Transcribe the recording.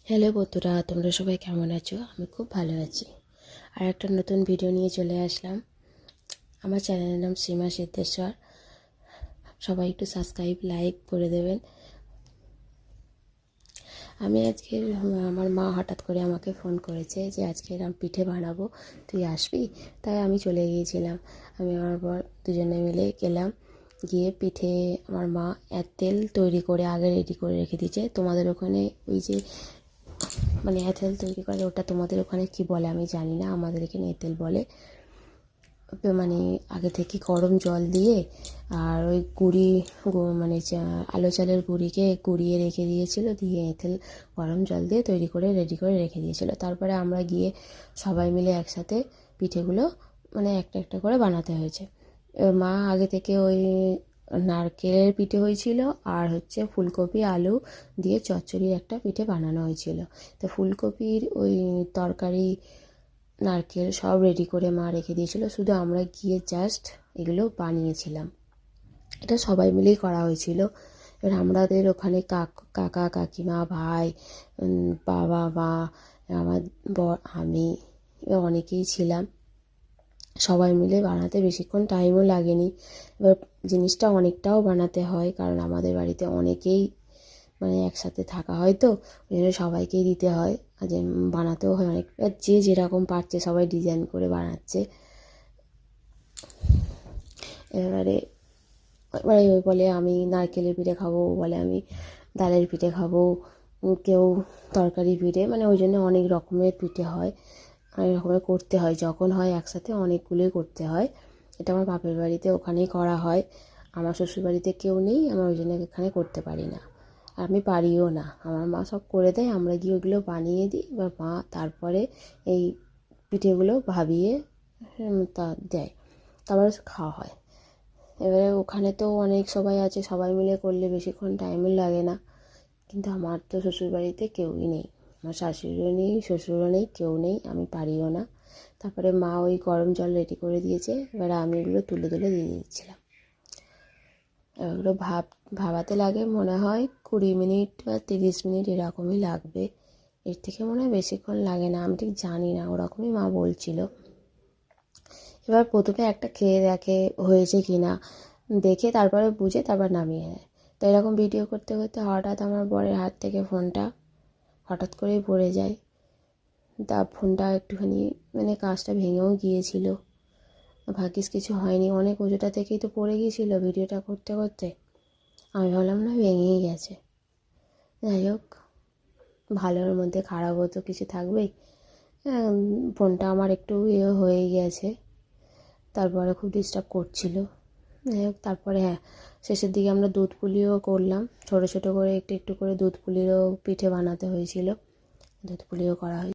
Hello বন্ধুরা, তোমরা সবাই কেমন আছো? আমি খুব ভালো আছি। আর একটা নতুন ভিডিও নিয়ে চলে আসলাম। আমার চ্যানেলের নাম সীমা সিদ্ধেশ্বর। সবাই একটু সাবস্ক্রাইব লাইক করে দেবেন। আমি আজকে আমার মা হঠাৎ করে আমাকে ফোন করেছে যে আজকে আমি পিঠে বানাবো, তুই আসবি? তাই আমি চলে গিয়েছিলাম। আমি আমার বর দুজনে মিলে গেলাম। গিয়ে পিঠে আমার মা তেল তৈরি করে আগে রেডি করে রেখে দিয়েছে। তোমাদের ওখানে ওই যে এঁথেল তৈরি করে, ওটা তোমাদের ওখানে কি বলে আমি জানি না, আমাদের এখানে এঁথেল বলে। আগে থেকে গরম জল দিয়ে আর ওই গুঁড়ি আলো চালের গুঁড়িকে গুঁড়িয়ে রেখে দিয়েছিল, দিয়ে এঁথেল গরম জল দিয়ে তৈরি করে রেডি করে রেখে দিয়েছিল। তারপরে আমরা গিয়ে সবাই মিলে একসাথে পিঠেগুলো একটা একটা করে বানাতে হয়েছে। মা আগে থেকে ওই নারকেলের পিঠে হয়েছিল আর ফুলকপি আলু দিয়ে চচ্চড়ির একটা পিঠে বানানো হয়েছিল। তো ফুলকপির ওই তরকারি নারকেল সব রেডি করে মা রেখে দিয়েছিল, শুধু আমরা গিয়ে জাস্ট এগুলো বানিয়েছিলাম। এটা সবাই মিলেই করা হয়েছিল। এবার আমাদের ওখানে কাকা কাকিমা ভাই বাবা মা আমার বর আমি অনেকেই ছিলাম। সবাই মিলে বানাতে বেশিক্ষণ টাইমও লাগেনি। এবার জিনিসটা অনেকটাও বানাতে হয়, কারণ আমাদের বাড়িতে অনেকেই একসাথে থাকা হয়, তো ওই জন্য সবাইকেই দিতে হয়। আর যে বানাতেও হয় অনেক, যে যেরকম পারছে সবাই ডিজাইন করে বানাচ্ছে। এবারে এবারে ওই বলে আমি নারকেলের পিঠে খাবো, বলে আমি ডালের পিঠে খাবো, কেউ তরকারি পিঠে, ওই জন্য অনেক রকমের পিঠে হয়, অনেক রকমের করতে হয়। যখন হয় একসাথে অনেকগুলোই করতে হয়। এটা আমার বাপের বাড়িতে ওখানেই করা হয়। আমার শ্বশুরবাড়িতে কেউ নেই, আমার ওই জন্য এখানে করতে পারি না, আর আমি পারিও না। আমার মা সব করে দেয়, আমরা গিয়ে ওগুলো বানিয়ে দিই। এবার মা তারপরে এই পিঠেগুলো ভাবিয়ে তা দেয়, তারপরে খাওয়া হয়। এবারে ওখানে তো অনেক সবাই আছে, সবাই মিলে করলে বেশিক্ষণ টাইমও লাগে না। কিন্তু আমার তো শ্বশুরবাড়িতে কেউই নেই, আমার শাশুড়িও নেই, শ্বশুরও নেই, কেউ নেই, আমি পারিও না। তারপরে মা ওই গরম জল রেডি করে দিয়েছে, এবারে আমি এগুলো তুলে তুলে দিয়ে দিচ্ছিলাম। এগুলো ভাবাতে লাগে মনে হয় 20 মিনিট বা 30 মিনিট এরকমই লাগবে, এর থেকে মনে হয় বেশিক্ষণ লাগে না, আমি ঠিক জানি না, ওরকমই মা বলছিল। এবার প্রথমে একটা খেয়ে দেখে হয়েছে কি না, দেখে তারপরে বুঝে তারপর নামিয়ে নেয়। তো এরকম ভিডিও করতে করতে হঠাৎ আমার বরের হাত থেকে ফোনটা হঠাৎ করেই পড়ে যায়। তা ফোনটা একটুখানি কাঁচটা ভেঙেও গিয়েছিল, ভাগ্যিস কিছু হয়নি। অনেক উঁচুটা থেকেই তো পড়ে গিয়েছিল ভিডিওটা করতে করতে, আমি ভাবলাম না ভেঙেই গেছে। যাই হোক, ভালোর মধ্যে খারাপও তো কিছু থাকবেই। ফোনটা আমার একটু হয়ে গেছে, তারপরে খুব ডিস্টার্ব করছিল। যাই হোক, তারপরে শেষের দিকে আমরা দুধ পুলিও করলাম, ছোটো ছোটো করে একটু একটু করে দুধ পুলিরও পিঠে বানাতে হয়েছিল, দুধ পুলিও করা হয়েছিল।